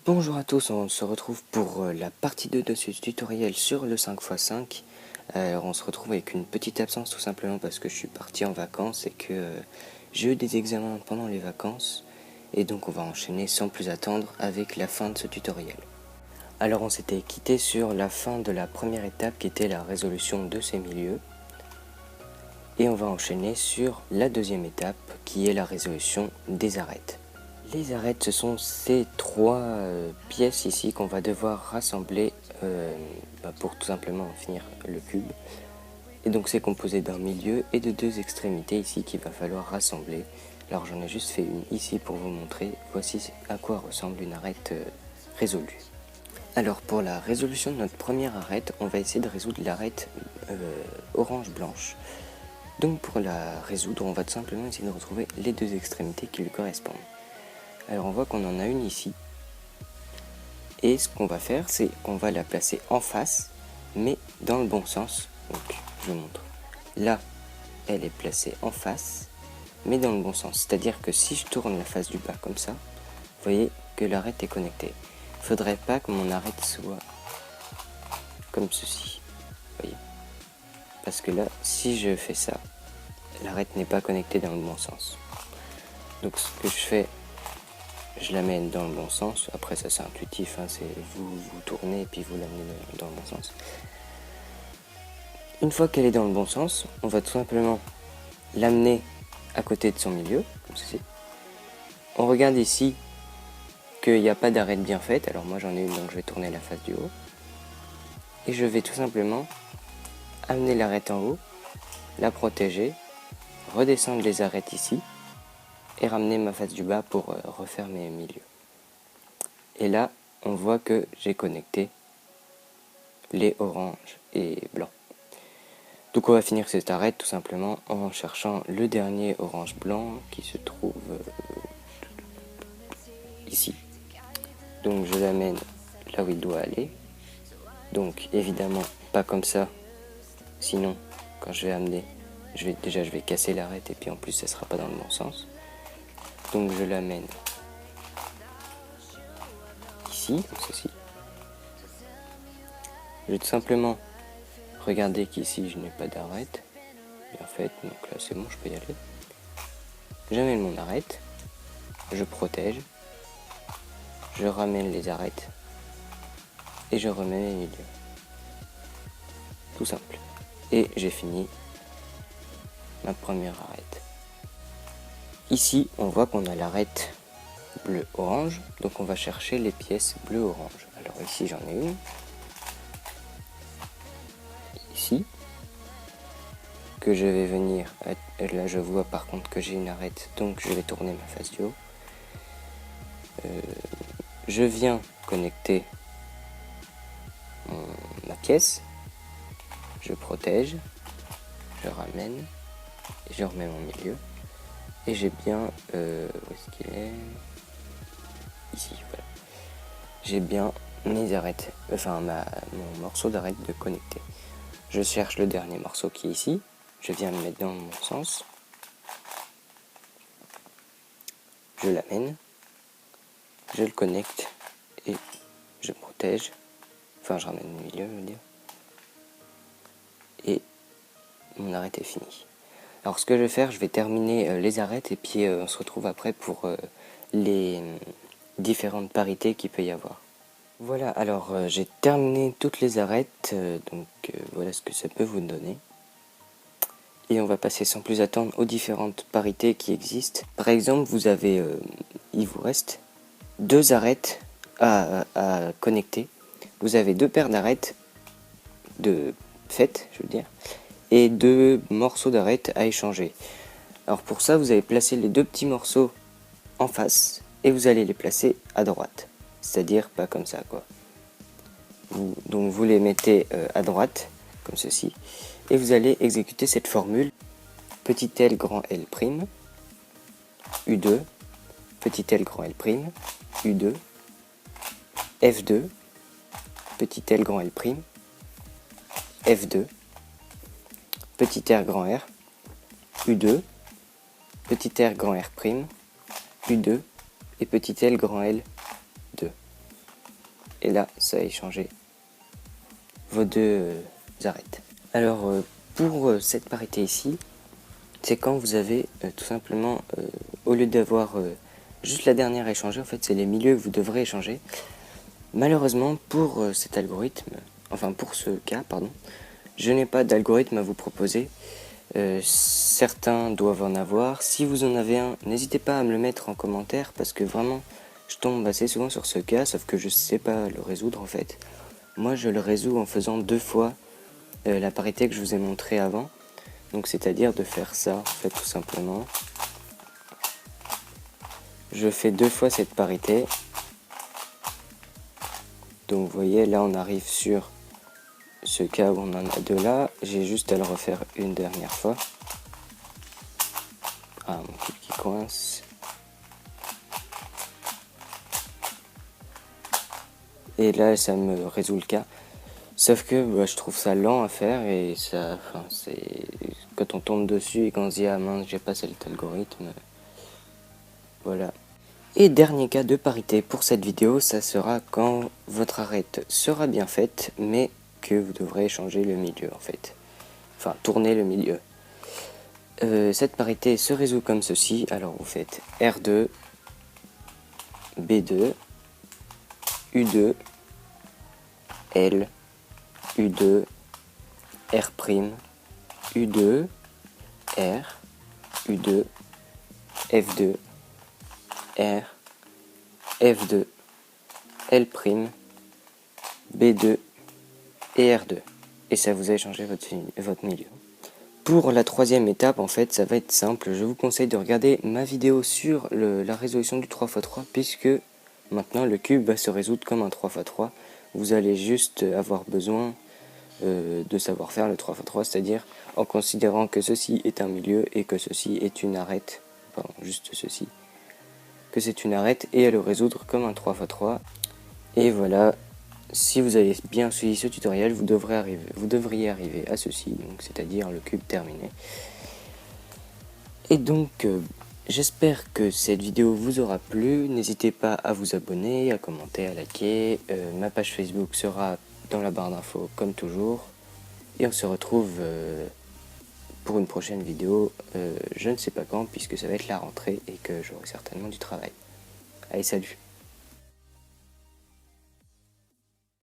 Bonjour à tous, on se retrouve pour la partie 2 de ce tutoriel sur le 5x5. On se retrouve avec une petite absence tout simplement parce que je suis parti en vacances et que j'ai eu des examens pendant les vacances. Et donc on va enchaîner sans plus attendre avec la fin de ce tutoriel. Alors on s'était quitté sur la fin de la première étape qui était la résolution de ces milieux. Et on va enchaîner sur la deuxième étape qui est la résolution des arêtes. Les arêtes, ce sont ces trois pièces ici qu'on va devoir rassembler pour tout simplement finir le cube. Et donc c'est composé d'un milieu et de deux extrémités ici qu'il va falloir rassembler. Alors j'en ai juste fait une ici pour vous montrer. Voici à quoi ressemble une arête résolue. Alors pour la résolution de notre première arête, on va essayer de résoudre l'arête orange-blanche. Donc pour la résoudre, on va tout simplement essayer de retrouver les deux extrémités qui lui correspondent. Alors on voit qu'on en a une ici. Et ce qu'on va faire, c'est qu'on va la placer en face, mais dans le bon sens. Donc je vous montre. Là, elle est placée en face, mais dans le bon sens. C'est-à-dire que si je tourne la face du bas comme ça, vous voyez que l'arête est connectée. Il ne faudrait pas que mon arête soit comme ceci. Vous voyez. Parce que là, si je fais ça, l'arête n'est pas connectée dans le bon sens. Donc ce que je fais, je l'amène dans le bon sens. Après ça c'est intuitif, hein, c'est vous tournez et puis vous l'amenez dans le bon sens. Une fois qu'elle est dans le bon sens, on va tout simplement l'amener à côté de son milieu, comme ceci. On regarde ici qu'il n'y a pas d'arête bien faite, alors moi j'en ai une donc je vais tourner la face du haut. Et je vais tout simplement amener l'arête en haut, la protéger, redescendre les arêtes ici, et ramener ma face du bas pour refaire mes milieux. Et là, on voit que j'ai connecté les oranges et blancs. Donc on va finir cette arête tout simplement en cherchant le dernier orange-blanc qui se trouve ici. Donc je l'amène là où il doit aller. Donc évidemment pas comme ça, sinon quand je vais amener, je vais casser l'arête et puis en plus ça sera pas dans le bon sens. Donc je l'amène ici, comme ceci. Je vais tout simplement regarder qu'ici je n'ai pas d'arête. Bien fait, donc là c'est bon, je peux y aller. J'amène mon arête, je protège, je ramène les arêtes et je remets mes milieux. Tout simple. Et j'ai fini ma première arête. Ici, on voit qu'on a l'arête bleu-orange, donc on va chercher les pièces bleu-orange. Alors ici, j'en ai une. Ici. Que je vais venir, là je vois par contre que j'ai une arête, donc je vais tourner ma face du haut. Je viens connecter ma pièce, je protège, je ramène, et je remets mon milieu, et j'ai bien, où est-ce qu'il est? Ici, voilà. J'ai bien mes arêtes, enfin mon morceau d'arête de connecter. Je cherche le dernier morceau qui est ici, je viens le mettre dans le bon sens, je l'amène, je le connecte et je protège, enfin je ramène le milieu, je veux dire, et mon arête est finie. Alors ce que je vais faire, je vais terminer les arêtes et puis on se retrouve après pour les différentes parités qu'il peut y avoir. Voilà, alors j'ai terminé toutes les arêtes, donc voilà ce que ça peut vous donner. Et on va passer sans plus attendre aux différentes parités qui existent. Par exemple, vous avez, il vous reste deux arêtes à connecter. Vous avez deux paires d'arêtes de faites, je veux dire, et deux morceaux d'arêtes à échanger. Alors pour ça, vous allez placer les deux petits morceaux en face et vous allez les placer à droite. C'est-à-dire pas comme ça, quoi. Donc vous les mettez à droite, comme ceci, et vous allez exécuter cette formule. Petit L grand L prime, U2, petit L grand L prime, U2, F2, petit L grand L prime, F2, petit R grand R, U2, petit R grand R prime, U2 et petit L grand L 2. et là ça a échangé vos deux arêtes. Alors pour cette parité ici, c'est quand vous avez tout simplement, au lieu d'avoir juste la dernière échangée, en fait c'est les milieux que vous devrez échanger. Malheureusement pour cet algorithme, enfin pour ce cas, pardon, je n'ai pas d'algorithme à vous proposer. Certains doivent en avoir. Si vous en avez un, n'hésitez pas à me le mettre en commentaire parce que vraiment je tombe assez souvent sur ce cas, sauf que je sais pas le résoudre en fait. Moi je le résous en faisant 2 fois la parité que je vous ai montré avant. Donc c'est-à-dire de faire ça en fait tout simplement. Je fais 2 fois cette parité. Donc vous voyez là on arrive sur ce cas où on en a 2 là. J'ai juste à le refaire une dernière fois. Ah, mon clip qui coince. Et là ça me résout le cas. Sauf que je trouve ça lent à faire et ça, enfin, c'est quand on tombe dessus et qu'on se dit ah mince j'ai pas cet algorithme, voilà. Et dernier cas de parité pour cette vidéo, ça sera quand votre arête sera bien faite mais que vous devrez changer le milieu en fait, enfin tourner le milieu. Cette parité se résout comme ceci. Alors vous faites R2, B2, U2, L, U2, R', U2, R, U2, F2, R, F2, L', B2 et R2. Et ça vous a échangé votre milieu. Pour la troisième étape, en fait, ça va être simple. Je vous conseille de regarder ma vidéo sur la résolution du 3x3 puisque maintenant le cube va se résoudre comme un 3x3. Vous allez juste avoir besoin de savoir faire le 3x3, c'est-à-dire en considérant que ceci est un milieu et que ceci est une arête, pardon, juste ceci, que c'est une arête et à le résoudre comme un 3x3. Et voilà, si vous avez bien suivi ce tutoriel, vous devriez arriver à ceci, donc c'est-à-dire le cube terminé. Et donc, j'espère que cette vidéo vous aura plu. N'hésitez pas à vous abonner, à commenter, à liker. Ma page Facebook sera dans la barre d'infos comme toujours. Et on se retrouve pour une prochaine vidéo, je ne sais pas quand, puisque ça va être la rentrée et que j'aurai certainement du travail. Allez, salut!